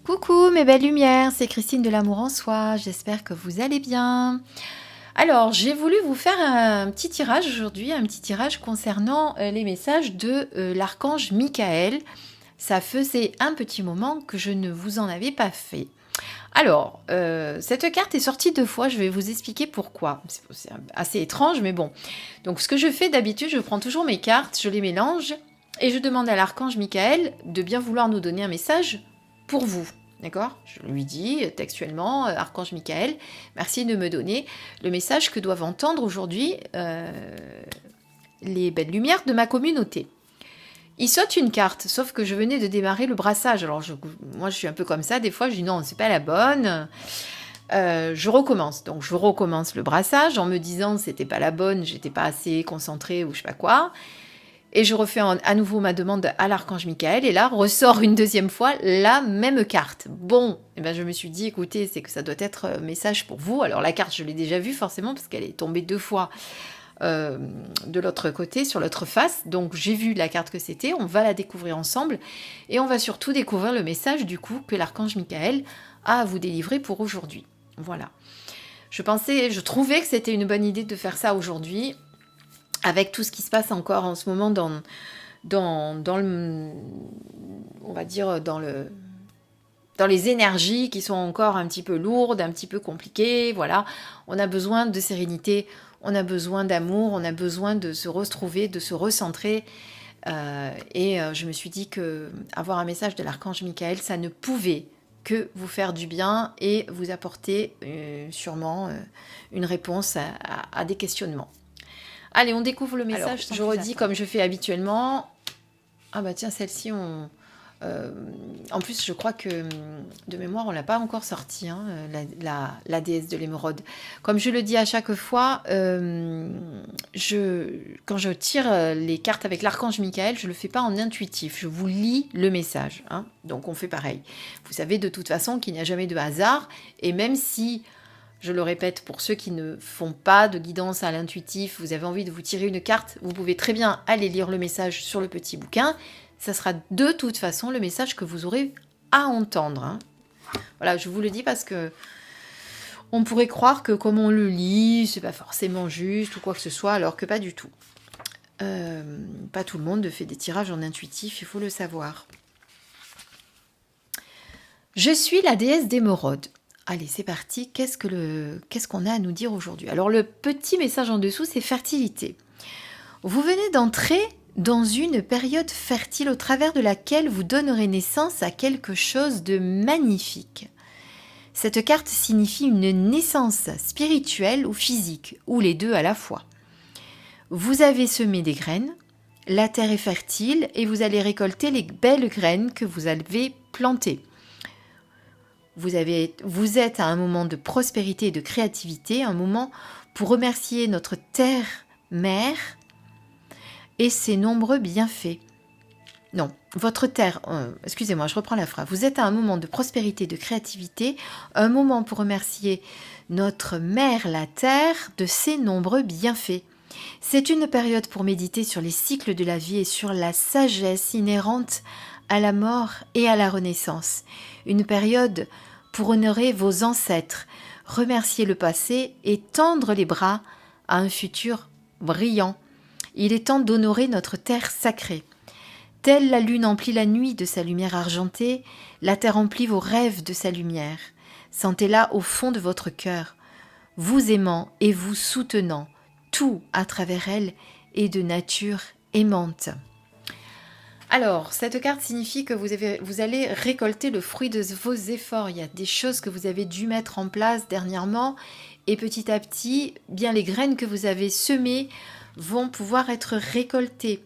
Coucou mes belles lumières, c'est Christine de l'amour en soi, j'espère que vous allez bien. Alors j'ai voulu vous faire un petit tirage aujourd'hui, un petit tirage concernant les messages de l'archange Michael. Ça faisait un petit moment que je ne vous en avais pas fait. Alors, cette carte est sortie 2 fois, je vais vous expliquer pourquoi. C'est assez étrange, mais bon. Donc ce que je fais d'habitude, je prends toujours mes cartes, je les mélange et je demande à l'archange Michael de bien vouloir nous donner un message pour vous. D'accord? Je lui dis textuellement, archange Michael, merci de me donner le message que doivent entendre aujourd'hui les belles lumières de ma communauté. Il saute une carte, sauf que je venais de démarrer le brassage. Alors moi je suis un peu comme ça, des fois je dis non, c'est pas la bonne. Je recommence. Donc je recommence le brassage en me disant c'était pas la bonne, j'étais pas assez concentrée ou je sais pas quoi. Et je refais à nouveau ma demande à l'archange Michael et là ressort une deuxième fois la même carte. Bon, et ben je me suis dit écoutez, c'est que ça doit être un message pour vous. Alors la carte je l'ai déjà vue forcément parce qu'elle est tombée 2 fois de l'autre côté, sur l'autre face. Donc j'ai vu la carte que c'était, on va la découvrir ensemble et on va surtout découvrir le message du coup que l'archange Michael a à vous délivrer pour aujourd'hui. Voilà. Je trouvais que c'était une bonne idée de faire ça aujourd'hui avec tout ce qui se passe encore en ce moment dans le, on va dire dans les énergies qui sont encore un petit peu lourdes, un petit peu compliquées. Voilà, on a besoin de sérénité, on a besoin d'amour, on a besoin de se retrouver, de se recentrer. Je me suis dit que avoir un message de l'archange Michael, ça ne pouvait que vous faire du bien et vous apporter sûrement une réponse à des questionnements. Allez, on découvre le message. Alors, je redis comme je fais habituellement. Ah bah tiens, celle-ci, en plus, je crois que de mémoire, on l'a pas encore sortie, hein, la déesse de l'émeraude. Comme je le dis à chaque fois, quand je tire les cartes avec l'archange Michael, je le fais pas en intuitif. Je vous lis le message. Hein, donc on fait pareil. Vous savez de toute façon qu'il n'y a jamais de hasard. Et même si... Je le répète, pour ceux qui ne font pas de guidance à l'intuitif, vous avez envie de vous tirer une carte, vous pouvez très bien aller lire le message sur le petit bouquin. Ça sera de toute façon le message que vous aurez à entendre. Hein. Voilà, je vous le dis parce que on pourrait croire que comme on le lit, c'est pas forcément juste ou quoi que ce soit, alors que pas du tout. Pas tout le monde fait des tirages en intuitif, il faut le savoir. Je suis la déesse d'émeraude. Allez, c'est parti. Qu'est-ce qu'on a à nous dire aujourd'hui? Alors, le petit message en dessous, c'est fertilité. Vous venez d'entrer dans une période fertile au travers de laquelle vous donnerez naissance à quelque chose de magnifique. Cette carte signifie une naissance spirituelle ou physique, ou les deux à la fois. Vous avez semé des graines, la terre est fertile et vous allez récolter les belles graines que vous avez plantées. Vous êtes à un moment de prospérité et de créativité, un moment pour remercier notre terre-mère et ses nombreux bienfaits. Non, votre terre, excusez-moi, je reprends la phrase. Vous êtes à un moment de prospérité et de créativité, un moment pour remercier notre mère, la terre, de ses nombreux bienfaits. C'est une période pour méditer sur les cycles de la vie et sur la sagesse inhérente à la mort et à la renaissance. Une période pour honorer vos ancêtres, remercier le passé et tendre les bras à un futur brillant. Il est temps d'honorer notre terre sacrée. Telle la lune emplit la nuit de sa lumière argentée, la terre emplit vos rêves de sa lumière. Sentez-la au fond de votre cœur, vous aimant et vous soutenant. Tout à travers elle est de nature aimante. Alors, cette carte signifie que vous allez récolter le fruit de vos efforts. Il y a des choses que vous avez dû mettre en place dernièrement et petit à petit, bien les graines que vous avez semées vont pouvoir être récoltées.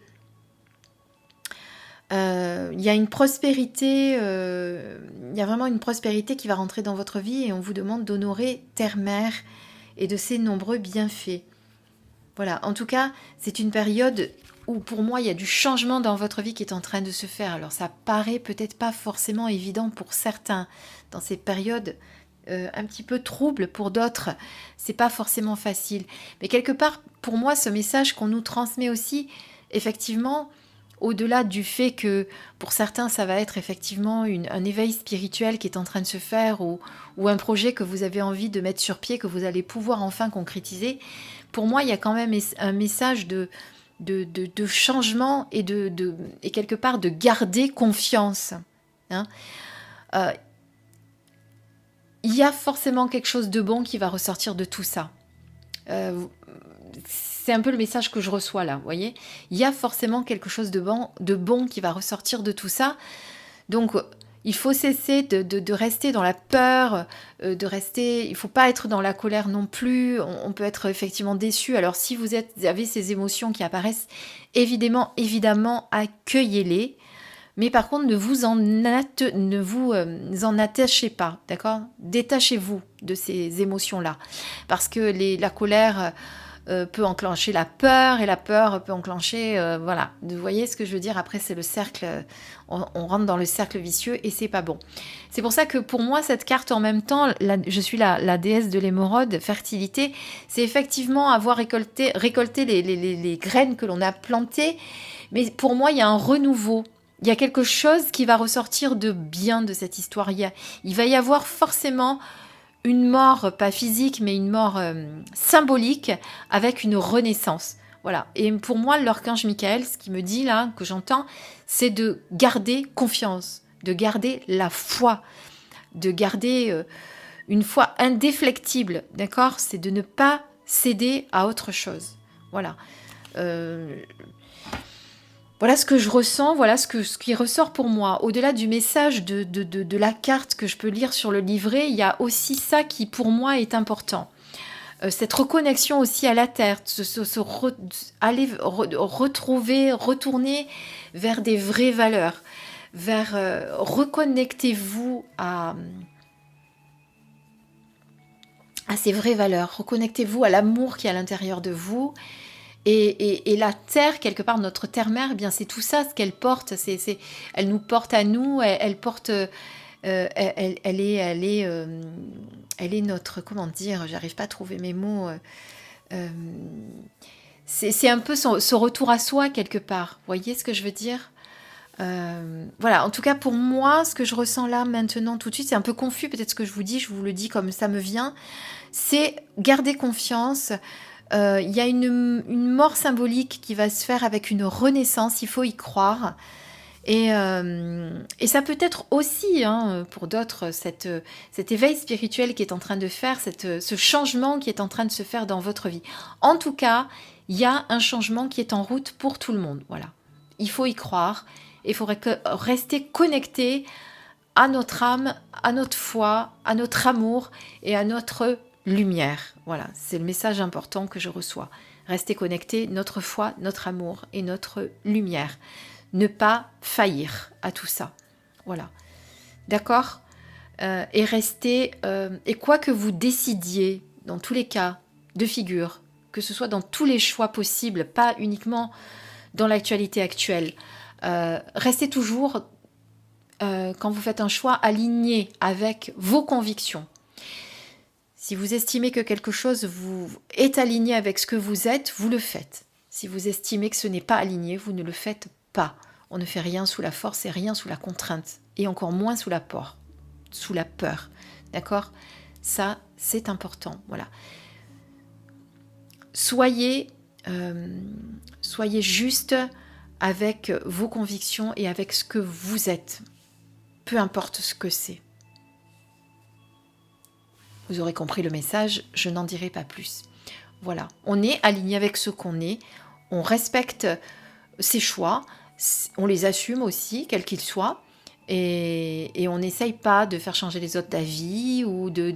Il y a une prospérité, il y a vraiment une prospérité qui va rentrer dans votre vie et on vous demande d'honorer Terre-Mère et de ses nombreux bienfaits. Voilà, en tout cas, c'est une période où pour moi, il y a du changement dans votre vie qui est en train de se faire. Alors ça paraît peut-être pas forcément évident pour certains dans ces périodes un petit peu troubles pour d'autres. C'est pas forcément facile. Mais quelque part, pour moi, ce message qu'on nous transmet aussi, effectivement, au-delà du fait que pour certains, ça va être effectivement un éveil spirituel qui est en train de se faire ou un projet que vous avez envie de mettre sur pied, que vous allez pouvoir enfin concrétiser, pour moi, il y a quand même un message de changement et et quelque part de garder confiance. Hein. Il y a forcément quelque chose de bon qui va ressortir de tout ça. C'est un peu le message que je reçois là, vous voyez. Il y a forcément quelque chose de bon qui va ressortir de tout ça. Donc, il faut cesser de rester dans la peur, il ne faut pas être dans la colère non plus. On peut être effectivement déçu. Alors, si vous avez ces émotions qui apparaissent, évidemment, accueillez-les. Mais par contre, ne vous en attachez pas, d'accord? Détachez-vous de ces émotions-là. Parce que la colère peut enclencher la peur, et la peur peut enclencher... voilà, vous voyez ce que je veux dire? Après, c'est le cercle, on rentre dans le cercle vicieux et c'est pas bon. C'est pour ça que pour moi, cette carte, en même temps, je suis la déesse de l'émeraude, fertilité, c'est effectivement avoir récolté les graines que l'on a plantées. Mais pour moi, il y a un renouveau. Il y a quelque chose qui va ressortir de bien de cette histoire. Il va y avoir forcément une mort, pas physique, mais une mort symbolique avec une renaissance. Voilà. Et pour moi, l'archange Michael, ce qui me dit là, que j'entends, c'est de garder confiance, de garder la foi, de garder une foi indéflectible, d'accord? C'est de ne pas céder à autre chose. Voilà. Voilà ce que je ressens, voilà ce qui ressort pour moi. Au-delà du message de la carte que je peux lire sur le livret, il y a aussi ça qui pour moi est important. Cette reconnexion aussi à la terre, retourner vers des vraies valeurs, reconnectez-vous à ces vraies valeurs, reconnectez-vous à l'amour qui est à l'intérieur de vous. Et la terre, quelque part, notre terre-mère, eh bien c'est tout ça, ce qu'elle porte. Elle nous porte à nous, elle porte... elle est notre... Comment dire? J'arrive pas à trouver mes mots. C'est un peu ce retour à soi, quelque part. Vous voyez ce que je veux dire? Voilà, en tout cas, pour moi, ce que je ressens là, maintenant, tout de suite, c'est un peu confus, peut-être ce que je vous le dis comme ça me vient. C'est garder confiance. Il y a une mort symbolique qui va se faire avec une renaissance, il faut y croire. Et ça peut être aussi, hein, pour d'autres, cet éveil spirituel qui est en train de faire, ce changement qui est en train de se faire dans votre vie. En tout cas, il y a un changement qui est en route pour tout le monde. Voilà. Il faut y croire. Il faudrait rester connecté à notre âme, à notre foi, à notre amour et à notre lumière. Voilà, c'est le message important que je reçois. Restez connectés, notre foi, notre amour et notre lumière. Ne pas faillir à tout ça. Voilà. D'accord? Et restez... et quoi que vous décidiez, dans tous les cas de figure, que ce soit dans tous les choix possibles, pas uniquement dans l'actualité actuelle, restez toujours, quand vous faites un choix, aligné avec vos convictions. Si vous estimez que quelque chose est aligné avec ce que vous êtes, vous le faites. Si vous estimez que ce n'est pas aligné, vous ne le faites pas. On ne fait rien sous la force et rien sous la contrainte. Et encore moins sous la peur. D'accord? Ça, c'est important. Voilà. Soyez juste avec vos convictions et avec ce que vous êtes. Peu importe ce que c'est. Vous aurez compris le message, je n'en dirai pas plus. Voilà, on est aligné avec ce qu'on est, on respecte ses choix, on les assume aussi, quels qu'ils soient, et on n'essaye pas de faire changer les autres d'avis ou de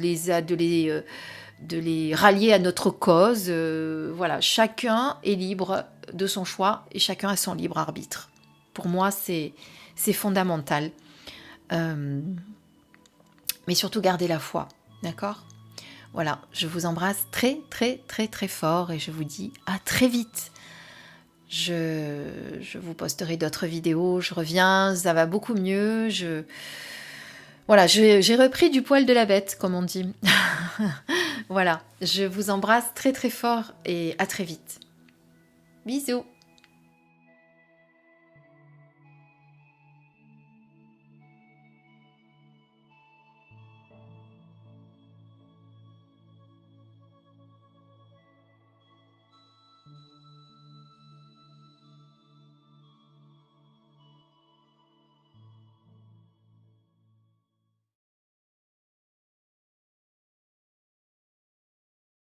les rallier à notre cause. Voilà, chacun est libre de son choix et chacun a son libre arbitre. Pour moi, c'est fondamental. Mais surtout, gardez la foi. D'accord? Voilà, je vous embrasse très, très, très, très fort et je vous dis à très vite. Je vous posterai d'autres vidéos, je reviens, ça va beaucoup mieux. Voilà, j'ai repris du poil de la bête, comme on dit. Voilà, je vous embrasse très, très fort et à très vite. Bisous!